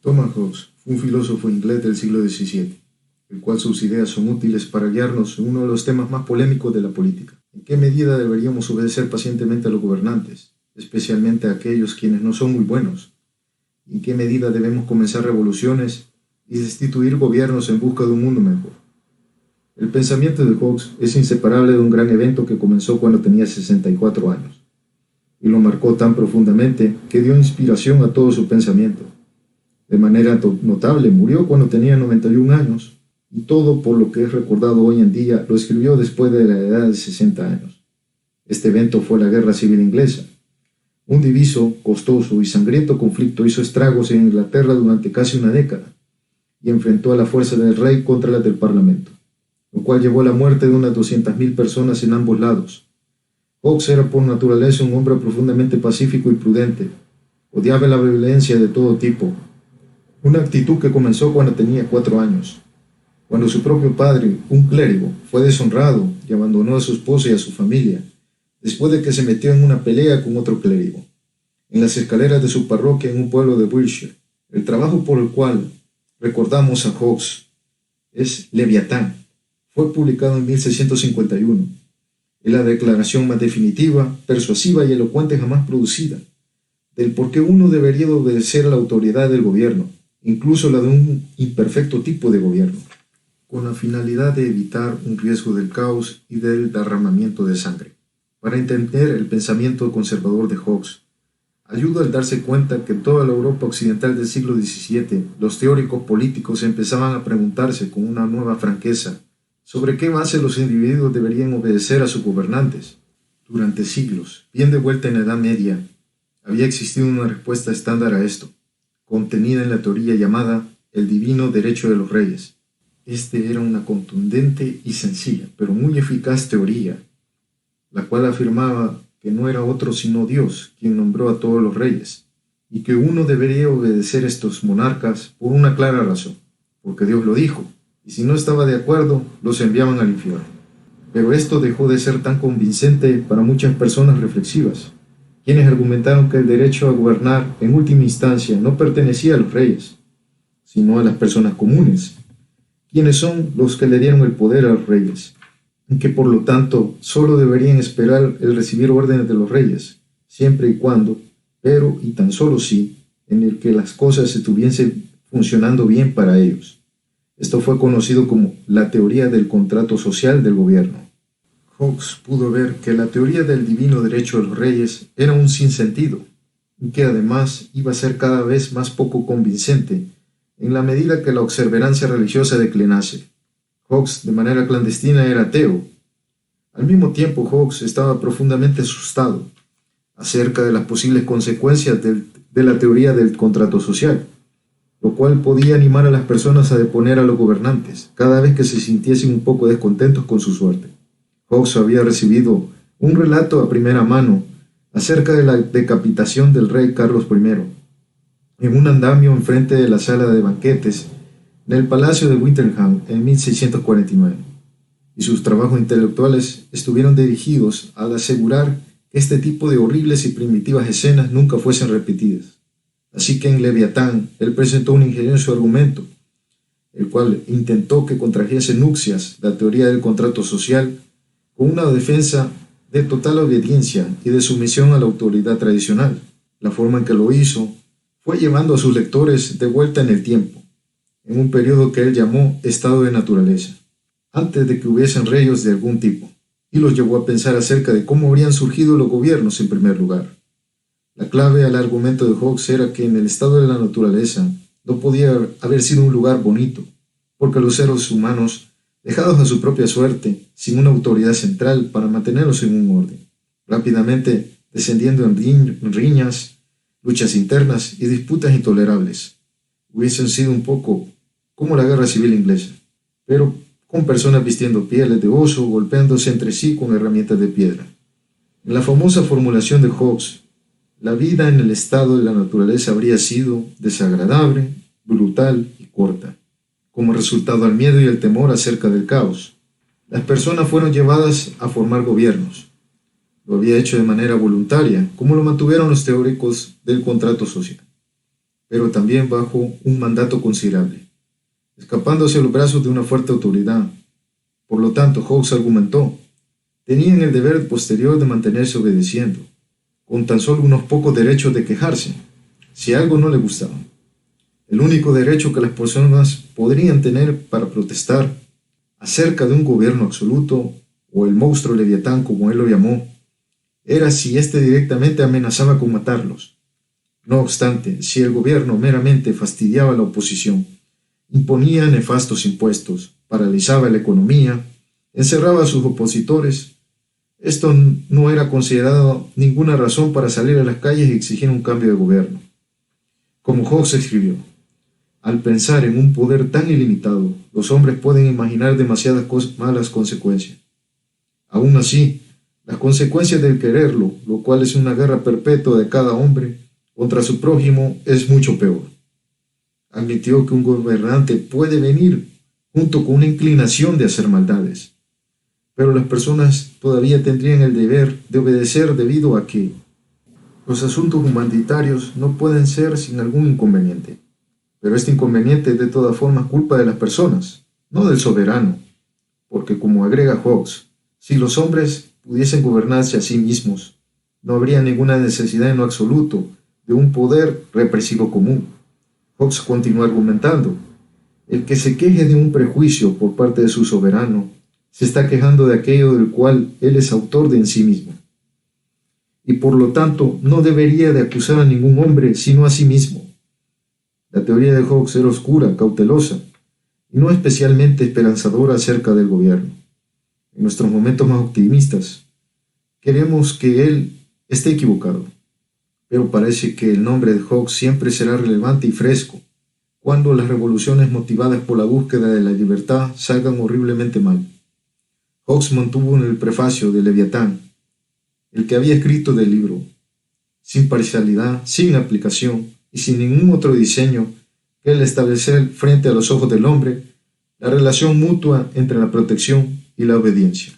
Thomas Hobbes fue un filósofo inglés del siglo XVII, el cual sus ideas son útiles para guiarnos en uno de los temas más polémicos de la política. ¿En qué medida deberíamos obedecer pacientemente a los gobernantes, especialmente a aquellos quienes no son muy buenos? ¿En qué medida debemos comenzar revoluciones y destituir gobiernos en busca de un mundo mejor? El pensamiento de Hobbes es inseparable de un gran evento que comenzó cuando tenía 64 años, y lo marcó tan profundamente que dio inspiración a todo su pensamiento. De manera notable, murió cuando tenía 91 años, y todo por lo que es recordado hoy en día lo escribió después de la edad de 60 años. Este evento fue la Guerra Civil Inglesa. Un diviso, costoso y sangriento conflicto hizo estragos en Inglaterra durante casi una década, y enfrentó a la fuerza del rey contra las del Parlamento, lo cual llevó a la muerte de unas 200.000 personas en ambos lados. Hobbes era por naturaleza un hombre profundamente pacífico y prudente. Odiaba la violencia de todo tipo, una actitud que comenzó cuando tenía 4 años, cuando su propio padre, un clérigo, fue deshonrado y abandonó a su esposa y a su familia, después de que se metió en una pelea con otro clérigo, en las escaleras de su parroquia en un pueblo de Wiltshire. El trabajo por el cual recordamos a Hobbes es Leviatán. Fue publicado en 1651. Es la declaración más definitiva, persuasiva y elocuente jamás producida, del por qué uno debería obedecer a la autoridad del gobierno, incluso la de un imperfecto tipo de gobierno, con la finalidad de evitar un riesgo del caos y del derramamiento de sangre. Para entender el pensamiento conservador de Hobbes, ayuda al darse cuenta que en toda la Europa occidental del siglo XVII, los teóricos políticos empezaban a preguntarse con una nueva franqueza sobre qué base los individuos deberían obedecer a sus gobernantes. Durante siglos, bien de vuelta en la Edad Media, había existido una respuesta estándar a esto, contenida en la teoría llamada el divino derecho de los reyes. Este era una contundente y sencilla, pero muy eficaz teoría, la cual afirmaba que no era otro sino Dios quien nombró a todos los reyes, y que uno debería obedecer a estos monarcas por una clara razón, porque Dios lo dijo, y si no estaba de acuerdo, los enviaban al infierno. Pero esto dejó de ser tan convincente para muchas personas reflexivas, quienes argumentaron que el derecho a gobernar en última instancia no pertenecía a los reyes, sino a las personas comunes, quienes son los que le dieron el poder a los reyes, y que por lo tanto solo deberían esperar el recibir órdenes de los reyes, siempre y cuando, pero y tan solo si, en el que las cosas estuviesen funcionando bien para ellos. Esto fue conocido como la teoría del contrato social del gobierno. Hobbes pudo ver que la teoría del divino derecho de los reyes era un sinsentido, y que además iba a ser cada vez más poco convincente en la medida que la observancia religiosa declinase. Hobbes, de manera clandestina, era ateo. Al mismo tiempo, Hobbes estaba profundamente asustado acerca de las posibles consecuencias de la teoría del contrato social, lo cual podía animar a las personas a deponer a los gobernantes cada vez que se sintiesen un poco descontentos con su suerte. Hobbes había recibido un relato a primera mano acerca de la decapitación del rey Carlos I en un andamio enfrente de la sala de banquetes del Palacio de Winterham en 1649, y sus trabajos intelectuales estuvieron dirigidos al asegurar que este tipo de horribles y primitivas escenas nunca fuesen repetidas. Así que en Leviatán él presentó un ingenioso argumento, el cual intentó que contrajese nupcias la teoría del contrato social con una defensa de total obediencia y de sumisión a la autoridad tradicional. La forma en que lo hizo fue llevando a sus lectores de vuelta en el tiempo, en un periodo que él llamó estado de naturaleza, antes de que hubiesen reyes de algún tipo, y los llevó a pensar acerca de cómo habrían surgido los gobiernos en primer lugar. La clave al argumento de Hobbes era que en el estado de la naturaleza no podía haber sido un lugar bonito, porque los seres humanos, dejados a su propia suerte, sin una autoridad central para mantenerlos en un orden, rápidamente descendiendo en riñas, luchas internas y disputas intolerables, hubiesen sido un poco como la Guerra Civil Inglesa, pero con personas vistiendo pieles de oso, golpeándose entre sí con herramientas de piedra. En la famosa formulación de Hobbes, la vida en el estado de la naturaleza habría sido desagradable, brutal y corta, como resultado al miedo y el temor acerca del caos. Las personas fueron llevadas a formar gobiernos. Lo había hecho de manera voluntaria, como lo mantuvieron los teóricos del contrato social. pero también bajo un mandato considerable, escapándose a los brazos de una fuerte autoridad. Por lo tanto, Hawks argumentó, tenían el deber posterior de mantenerse obedeciendo, con tan solo unos pocos derechos de quejarse, si algo no les gustaba. El único derecho que las personas podrían tener para protestar acerca de un gobierno absoluto, o el monstruo Leviatán como él lo llamó, era si éste directamente amenazaba con matarlos. No obstante, si el gobierno meramente fastidiaba a la oposición, imponía nefastos impuestos, paralizaba la economía, encerraba a sus opositores, esto no era considerado ninguna razón para salir a las calles y exigir un cambio de gobierno. Como Hawks escribió, al pensar en un poder tan ilimitado, los hombres pueden imaginar demasiadas malas consecuencias. Aún así, las consecuencias del quererlo, lo cual es una guerra perpetua de cada hombre contra su prójimo, es mucho peor. Admitió que un gobernante puede venir junto con una inclinación de hacer maldades, pero las personas todavía tendrían el deber de obedecer debido a que los asuntos humanitarios no pueden ser sin algún inconveniente. Pero este inconveniente es de todas formas culpa de las personas, no del soberano, porque como agrega Hawks, si los hombres pudiesen gobernarse a sí mismos, no habría ninguna necesidad en lo absoluto de un poder represivo común. Hawks continúa argumentando, el que se queje de un prejuicio por parte de su soberano, se está quejando de aquello del cual él es autor de en sí mismo. Y por lo tanto no debería de acusar a ningún hombre sino a sí mismo. La teoría de Hawks era oscura, cautelosa, y no especialmente esperanzadora acerca del gobierno. En nuestros momentos más optimistas, queremos que él esté equivocado, pero parece que el nombre de Hawks siempre será relevante y fresco, cuando las revoluciones motivadas por la búsqueda de la libertad salgan horriblemente mal. Hawks mantuvo en el prefacio de Leviatán, el que había escrito del libro, sin parcialidad, sin aplicación, y sin ningún otro diseño que el establecer frente a los ojos del hombre la relación mutua entre la protección y la obediencia.